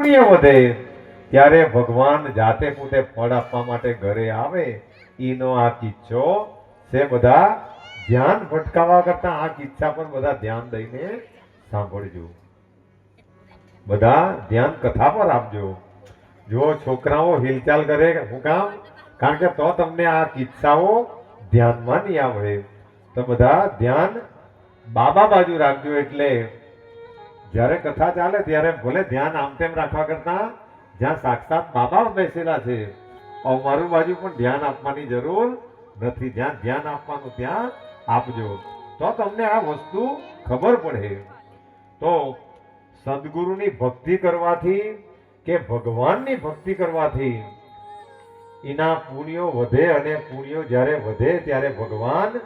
પુણ્ય વધે ત્યારે ભગવાન જાતે પોતે ફળ આપવા માટે ઘરે આવે. ઈનો આ કિસ્સો છે. બધા ધ્યાન ભટકાવા કરતા આ કિસ્સા પર બધા ધ્યાન દઈને સાંભળજો. બધા ધ્યાન કથા પર આપજો. જો છોકરાઓ હિલચાલ કરે, શું કામ? કારણ કે તો તમને આ કિસ્સાઓ ધ્યાનમાં નહીં આવે. તો બધા ધ્યાન બાબા બાજુ રાખજો. એટલે જ્યારે કથા ચાલે ત્યારે ભલે ધ્યાન આમ તેમ રાખવા કરતા જ્યાં સાક્ષાત બાબા બેસેલા છે અમારું બાજુ પણ ધ્યાન આપવાની જરૂર નથી. જ્યાં ધ્યાન આપવાનું ત્યાં આપજો. તો તમને આ વસ્તુ ખબર પડે. તો સદગુરુની ભક્તિ કરવાથી કે ભગવાનની ભક્તિ કરવાથી એના પુણ્યો વધે. અને પુણ્યો જ્યારે વધે ત્યારે ભગવાન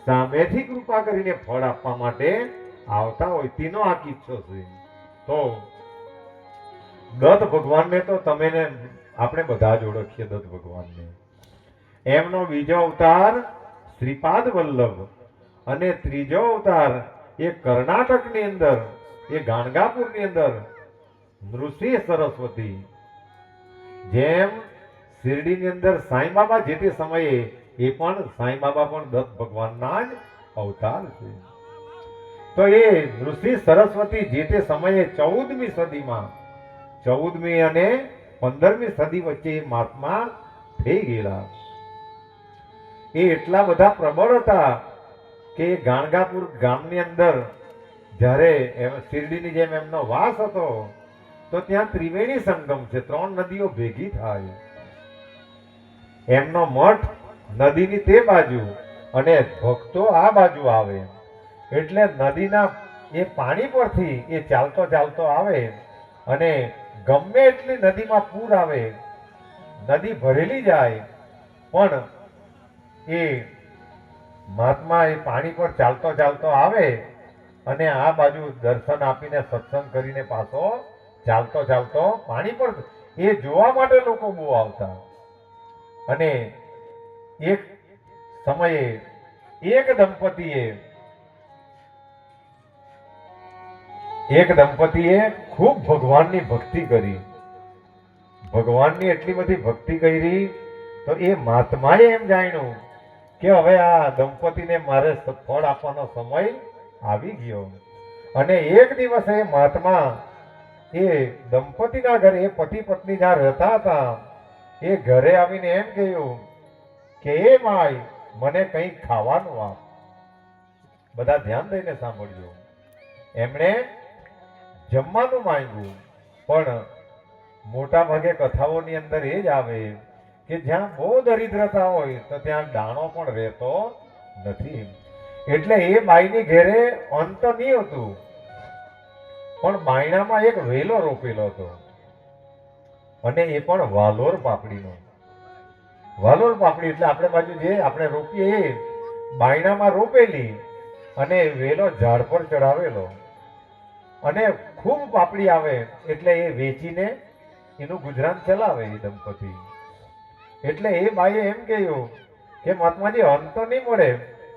સામેથી કૃપા કરીને ફળ આપવા માટે આવતા હોય. તેનો આ કિસ્સો છે. તો દત્ત ભગવાનને તો તમે ને આપણે બધા જ ઓળખીએ. દત્ત ભગવાનને એમનો બીજો અવતાર શ્રીપાદ વલ્લભ અને ત્રીજો અવતાર એ કર્ણાટકની અંદર એ ગાણગાપુરની અંદર નૃસિંહ સરસ્વતી. જેમ શિરડીની અંદર સાંઈ બાબા જે તે સમયે એ પણ સાંઈ બાબા પણ દત્ત ભગવાનના જ અવતાર છે. તો એ નૃસિંહ સરસ્વતી જે તે સમયે 14મી સદીમાં 14મી અને 15મી સદી વચ્ચે મહાત્મા થઈ ગયેલા. એ એટલા બધા પ્રબળ હતા કે ગાણગાપુર ગામની અંદર જ્યારે શિરડીની જેમ એમનો વાસ હતો તો ત્યાં ત્રિવેણી સંગમ છે. 3 નદીઓ ભેગી થાય. એમનો મઠ નદીની તે બાજુ અને ભક્તો આ બાજુ આવે. એટલે નદીના એ પાણી પરથી એ ચાલતો ચાલતો આવે અને ગમે એટલી નદીમાં પૂર આવે, નદી ભરેલી જાય, પણ એ મહાત્મા એ પાણી પર ચાલતો ચાલતો આવે અને આ બાજુ દર્શન આપીને સત્સંગ કરીને પાછો ચાલતો ચાલતો પાણી પર. એ જોવા માટે લોકો બહુ આવતા. અને એક સમયે એક દંપતીએ ખૂબ ભગવાનની ભક્તિ કરી. ભગવાનની એટલી બધી ભક્તિ કરી તો એ મહાત્માએ એમ જાણ્યું કે હવે આ દંપતીને મારે ફળ આપવાનો સમય આવી ગયો. અને એક દિવસ એ મહાત્મા એ દંપતીના ઘરે, એ પતિ પત્ની જ્યાં રહેતા હતા એ ઘરે આવીને એમ કહ્યું કે એ માય મને કંઈક ખાવાનું આપ. બધા ધ્યાન દઈને સાંભળજો. એમણે જમવાનું માંગ્યું. પણ મોટા ભાગે કથાઓની અંદર એ જ આવે કે જ્યાં બહુ દરિદ્રતા હોય તો ત્યાં દાણો પણ રહેતો નથી. એટલે એ બાઈની ઘેરે અન્ન તો નહીં હતું, પણ બાયણામાં એક વેલો રોપેલો હતો. અને એ પણ વાલોર પાપડીનો. વાલોર પાપડી એટલે આપણે બાજુ જે આપણે રોપીએ એ બાયણામાં રોપેલી અને વેલો ઝાડ પર ચડાવેલો. અને ખૂબ પાપડી આવે એટલે એ વેચીને એનું ગુજરાન ચલાવે એ દંપતી. એટલે એ બાઈએ એમ કહ્યું કે મહાત્માજી અન્ન તો નહીં મળે,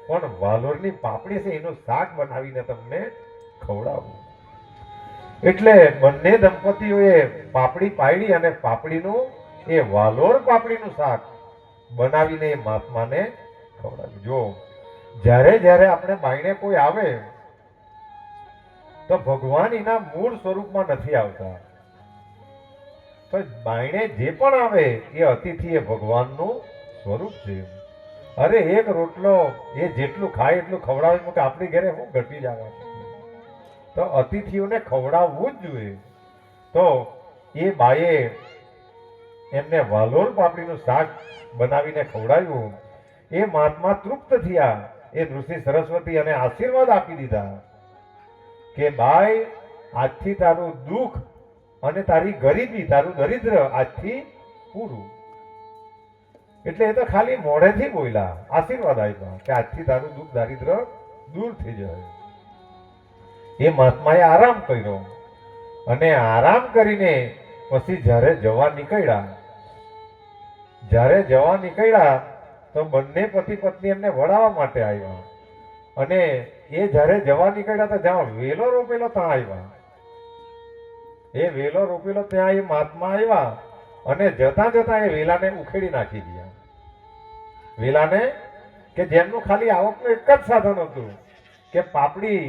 પણ વાલોરની પાપડી છે એનું શાક બનાવીને તમને ખવડાવું. એટલે બંને દંપતીઓએ પાપડી પાડી અને પાપડીનું એ વાલોર પાપડીનું શાક બનાવીને એ મહાત્માને ખવડાવ્યું. જો જ્યારે જ્યારે આપણે બાયણે કોઈ આવે તો ભગવાન એના મૂળ સ્વરૂપમાં નથી આવતા. તો બાયણે જે પણ આવે એ અતિથિ એ ભગવાનનું સ્વરૂપ છે. અરે એક રોટલો એ જેટલું ખાય એટલું ખવડાવે કે આપણી ઘરે હું ઘટી જવાનું. તો અતિથિઓને ખવડાવવું જ જોઈએ. તો એ બાએ એમને વાલોર પાપડીનું શાક બનાવીને ખવડાવ્યું. એ મહાત્મા તૃપ્ત થયા. એ નૃસિંહ સરસ્વતી અને આશીર્વાદ આપી દીધા કે બાઈ આજથી તારું દુઃખ અને તારી ગરીબી, તારું દરિદ્ર આજથી પૂરું. એટલે એ તો ખાલી મોઢેથી બોલ્યા, આશીર્વાદ આપ્યા કે આજથી તારું દુઃખ દારિદ્ર દૂર થઈ જાય. એ મહાત્માએ આરામ કર્યો અને આરામ કરીને પછી જ્યારે જવા નીકળ્યા તો બંને પતિ પત્ની એમને વળાવવા માટે આવ્યા. અને એ જ્યારે જવા નીકળ્યા તો જ્યાં વેલો રોપેલો ત્યાં આવ્યા. એ વેલો રોપેલો ત્યાં એ મહાત્મા આવ્યા અને જતા જતા એ વેલાને ઉખેડી નાખી દીધા. વેલાને કે જેમનું ખાલી આવકનું એક જ સાધન હતું કે પાપડી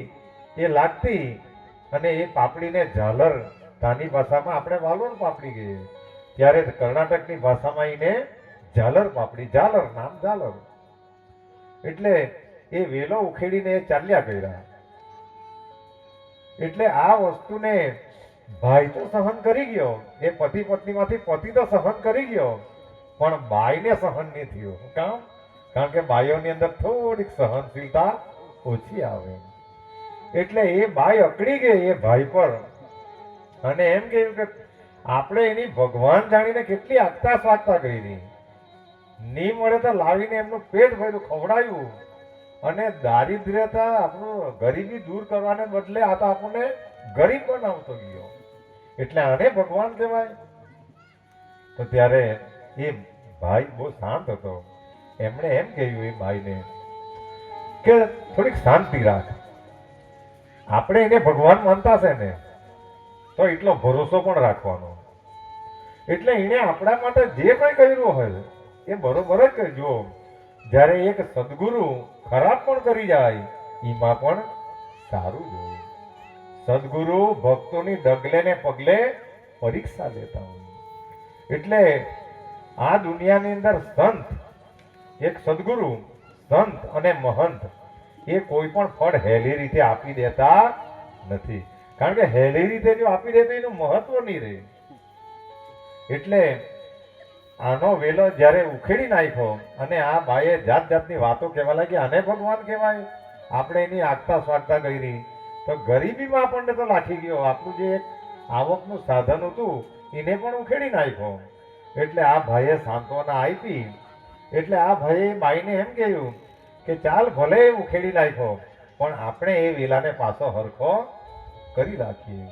એ લાગતી અને એ પાપડીને ઝાલર, તાની ભાષામાં આપણે વાલોર પાપડી કહીએ, ત્યારે કર્ણાટકની ભાષામાં એને ઝાલર પાપડી, ઝાલર નામ ઝાલર. એટલે એ વેલો ઉખેડીને એ ચાલ્યા કર્યા. એટલે આ વસ્તુને ભાઈ તો સહન કરી ગયો, એ પતિ પત્નીમાંથી પતિ તો સહન કરી ગયો, પણ બાઈને સહન નહીં થયો. કામ? કારણ કે બાઈઓની અંદર થોડીક સહનશીલતા ઓછી આવે. એટલે એ બાઈ અકડી ગઈ એ ભાઈ પર અને એમ કહ્યું કે આપણે એની ભગવાન જાણીને કેટલી આગતા સ્વાગતા કરી. ની મળે તો લાવીને એમનું પેટ ભર્યું, ખવડાવ્યું અને દારિદ્ર્યતા આપણું ગરીબી દૂર કરવાને બદલે આ તો આપણને ગરીબ બનાવતો ગયો. એટલે આને ભગવાન કહેવાય. તો ત્યારે એ ભાઈ બહુ શાંત હતો. એમણે એમ કહ્યું એ ભાઈને કે થોડીક શાંતિ રાખ, આપણે એને ભગવાન માનતા છે ને તો એટલો ભરોસો પણ રાખવાનો. એટલે એને આપણા માટે જે કંઈ કર્યું હોય એ બરોબર જ કરજો. જ્યારે એક સદગુરુ ખરાબ પણ કરી જાય એમાં પણ સારું જોઈએ. સદગુરુ ભક્તોની ડગલે ને પગલે પરીક્ષા લેતા હોય. એટલે આ દુનિયાની અંદર સંત, એક સદગુરુ, સંત અને મહંત એ કોઈ પણ ફળ હેલી રીતે આપી દેતા નથી. કારણ કે હેલી રીતે જો આપી દે તો એનું મહત્વ નહીં રહે. એટલે આનો વેલો જ્યારે ઉખેડી નાખ્યો અને આ બાઈએ જાત જાતની વાતો કહેવા લાગી, આને ભગવાન કહેવાય, આપણે એની આગતા સ્વાગતા કરી તો ગરીબીમાં આપણને તો લાખી ગયો. આપણું જે એક આવકનું સાધન હતું એને પણ ઉખેડી નાખ્યો. એટલે આ ભાઈએ સાંત્વના આપી. એટલે આ ભાઈએ બાઈને એમ કહ્યું કે ચાલ ભલે ઉખેડી નાખ્યો પણ આપણે એ વેલાને પાછો હરખો કરી રાખીએ.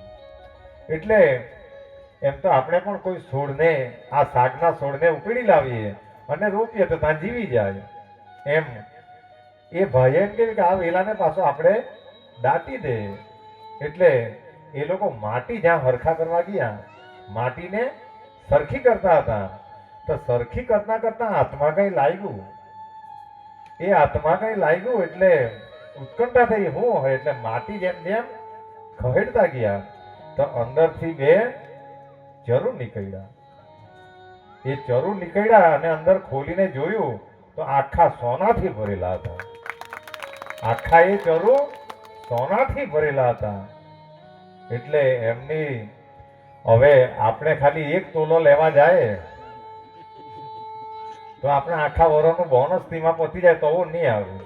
એટલે એમ તો આપણે પણ કોઈ છોડને, આ શાકના છોડને ઉકેડી લાવીએ અને રોપીએ તો ત્યાં જીવી જાય. એમ એ ભાઈએ એમ કહ્યું કે આ વેલાને પાછો આપણે દાટી દે. એટલે એ લોકો માટી જ્યાં હરખા કરવા ગયા, માટીને સરખી કરતા હતા. તો સરખી કરતા કરતા હાથમાં કઈ લાગ્યું. એ હાથમાં કઈ લાગ્યું એટલે ઉત્કંઠા થઈ. શું હોય? એટલે માટી જેમ જેમ ખહેડતા ગયા તો અંદરથી બે ચરુ નીકળ્યા. એ ચરુ નીકળ્યા અને અંદર ખોલીને જોયું તો આખા સોનાથી ભરેલા હતા. આખા એ ચરુ સોનાથી ભરેલા હતા. એટલે એમની હવે આપણે ખાલી એક તોલો લેવા જાય તો આપણે આખા વરોનું બોનસ તેમાં પતી જાય તો નહીં આવે.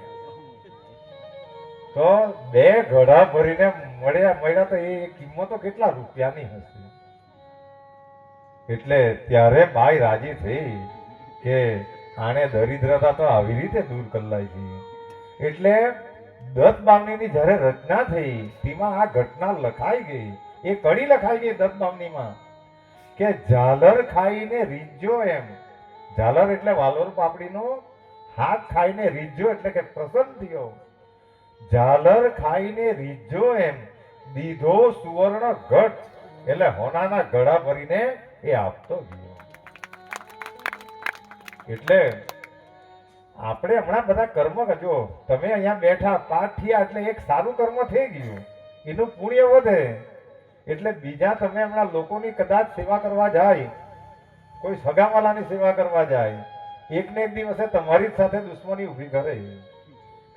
તો બે ઘડા ભરીને મળ્યા તો એ કિંમતો કેટલા રૂપિયાની હશે. એટલે ત્યારે બાઈ રાજી થઈ કે આને દરિદ્રતા તો આવી રીતે દૂર કરી છે. એટલે દત્ત બામણીની જ્યારે રચના થઈ તેમાં આ ઘટના લખાઈ ગઈ. એ કડી લખાઈ ગઈ દત્ત બામણીમાં કે ઝાલર ખાઈને રીઝજો. એમ ઝાલર એટલે વાલોર પાપડીનો હાથ ખાઈને રીઝજો એટલે કે પ્રસન્ન થયો. ઝાલર ખાઈને રીઝજો એમ દીધો સુવર્ણ ઘટ એટલે હોનાના ગળા ભરીને એ આપતો ગયો. એટલે આપણે હમણાં બધા કર્મ કરજો. તમે અહીંયા બેઠા પાઠ થયા એટલે એક સારું કર્મ થઈ ગયું, એનું પુણ્ય વધે. એટલે બીજા તમે હમણાં લોકોની કદાચ સેવા કરવા જાય, કોઈ સગાવાલાની સેવા કરવા જાય, એકને એક દિવસે તમારી સાથે દુશ્મની ઊભી કરે.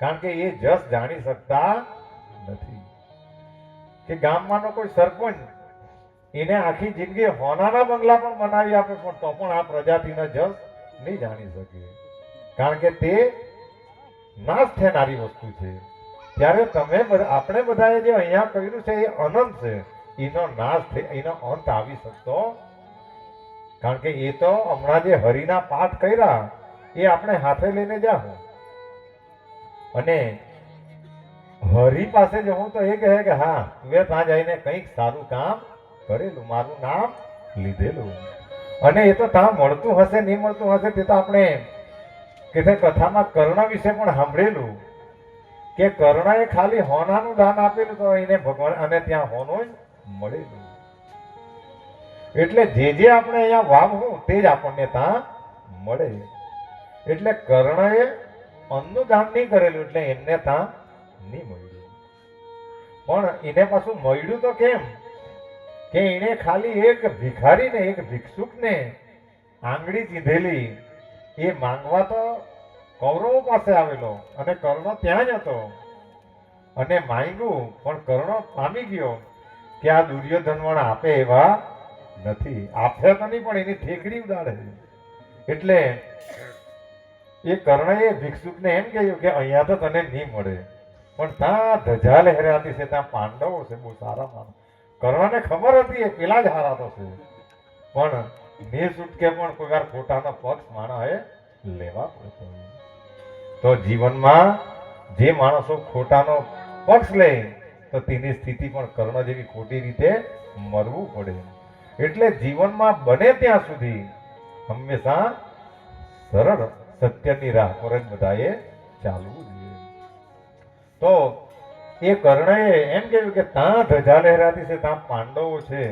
કારણ કે એ જસ જાણી શકતા નથી કે ગામમાંનો કોઈ સરપંચ એને આખી જિંદગી હોનાના બંગલા પણ બનાવી આપે પણ તો પણ આ પ્રજાતિના જસ નહીં જાણી શકે. કારણ કે તે નાશ થનારી વસ્તુ છે. ત્યારે તમે આપણે બધાએ જે અહીંયા કર્યું છે એ અનંત છે. એનો નાશ એનો અંત આવી શકતો. કારણ કે એ તો હમણાં જે હરિના પાઠ કર્યા એ આપણે હાથે લઈને જાઉં અને હરિ પાસે જવું તો એ કહે કે હા તું ત્યાં જઈને કંઈક સારું કામ કરેલું, મારું નામ લીધેલું. અને એ તો ત્યાં મળતું હશે નહીં મળતું હશે તે તો આપણે કે કથામાં કર્ણ વિશે પણ સાંભળેલું કે કર્ણએ ખાલી હોનાનું દાન આપેલું તો એને ભગવાન અને ત્યાં હોનું જ મળેલું. એટલે જે આપણે અહીંયા વાવવું તે જ આપણને ત્યાં મળે. એટલે કર્ણએ અન્નનું દાન નહીં કરેલું એટલે એમને ત્યાં નહીં મળ્યું. પણ એને પાછું મળ્યું તો કેમ કે એને ખાલી એક ભિખારીને એક ભિક્ષુકને આંગળી ચીંધેલી એ માંગવા તો કૌરવો પાસે આવેલો અને કર્ણ ત્યાં જ હતો અને માંગ્યું પણ કર્ણ પામી ગયો કે આ દુર્યોધન વણ આપે એવા નથી. આપે તો નહીં પણ એની ઠેકડી ઉડાડે. એટલે એ કર્ણએ ભિક્ષુકને એમ કહ્યું કે અહીંયા તો તને નહીં મળે પણ ત્યાં ધજા લહેરાતી છે, ત્યાં પાંડવો છે, બહુ સારા માણસ. કર્ણને ખબર હતી એ પેલા જ હારાતો છે પણ ને છૂટકે પણ કોઈ વાર ખોટાનો પક્ષ માણસે લેવા પડતો. તો જીવનમાં જે માણસો ખોટાનો પક્ષ લે તો તેની સ્થિતિ પણ કર્ણ જેવી ખોટી રીતે મરવું પડે. એટલે જીવનમાં બને ત્યાં સુધી હંમેશા સરળ સત્યની રાહ પર જ બધાએ ચાલવું જોઈએ. તો એ કર્ણએ એમ કહ્યું કે ત્યાં ધજા લહેરાતી છે, ત્યાં પાંડવો છે,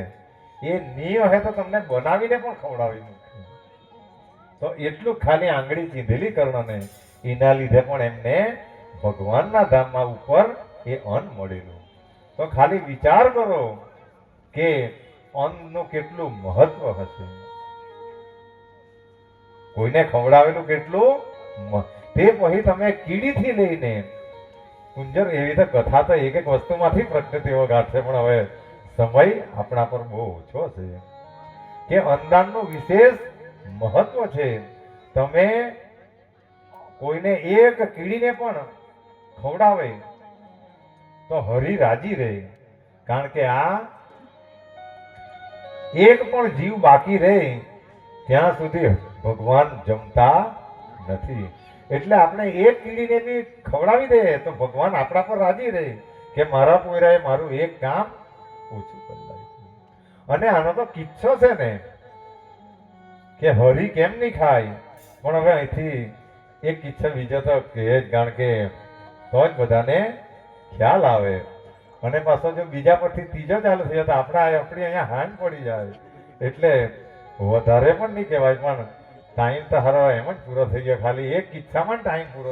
એ નિય હે તો તમને બનાવીને પણ ખવડાવી મૂકે. તો એટલું ખાલી આંગળી ચીંધેલી કર્ણને એના લીધે પણ એમને ભગવાનના ધામમાં ઉપર એ અન્ન મળેલું. તો ખાલી વિચાર કરો કે અન્નનું કેટલું મહત્વ હશે. કોઈને ખવડાવેલું કેટલું તે પછી તમે કીડીથી લઈને કુંજર એવી તો કથા તો એક એક વસ્તુમાંથી પ્રકૃતિઓ ગાંઠશે પણ હવે સમય આપણા પર બહુ ઓછો છે કે અન્નદાનનું વિશેષ મહત્વ છે. તમે કોઈને એક કીડીને પણ ખવડાવે તો હરી રાજી રહે, કારણ કે આ એક પણ જીવ બાકી રહે ત્યાં સુધી ભગવાન જમતા નથી. એટલે આપણે એક કીડીને બી ખવડાવી દઈએ તો ભગવાન આપણા પર રાજી રહે કે મારા પોયરાએ મારું એક કામ ઓછું કરી નાખ્યું. અને આનો તો કિસ્સો છે ને કે હરી કેમ નહીં ખાય, પણ હવે અહીંથી એક કિસ્સો બીજો તો કહે જ, કારણ કે તો જ બધાને ખ્યાલ આવે. અને પાછો જો બીજા પરથી ત્રીજો ચાલુ થયો તો આપણી અહીંયા હાન પડી જાય. એટલે વધારે પણ નહીં કહેવાય પણ ટાઈમ તો હારો એમ જ પૂરો થઈ ગયો. ખાલી એક કિસ્સામાં ટાઈમ પૂરો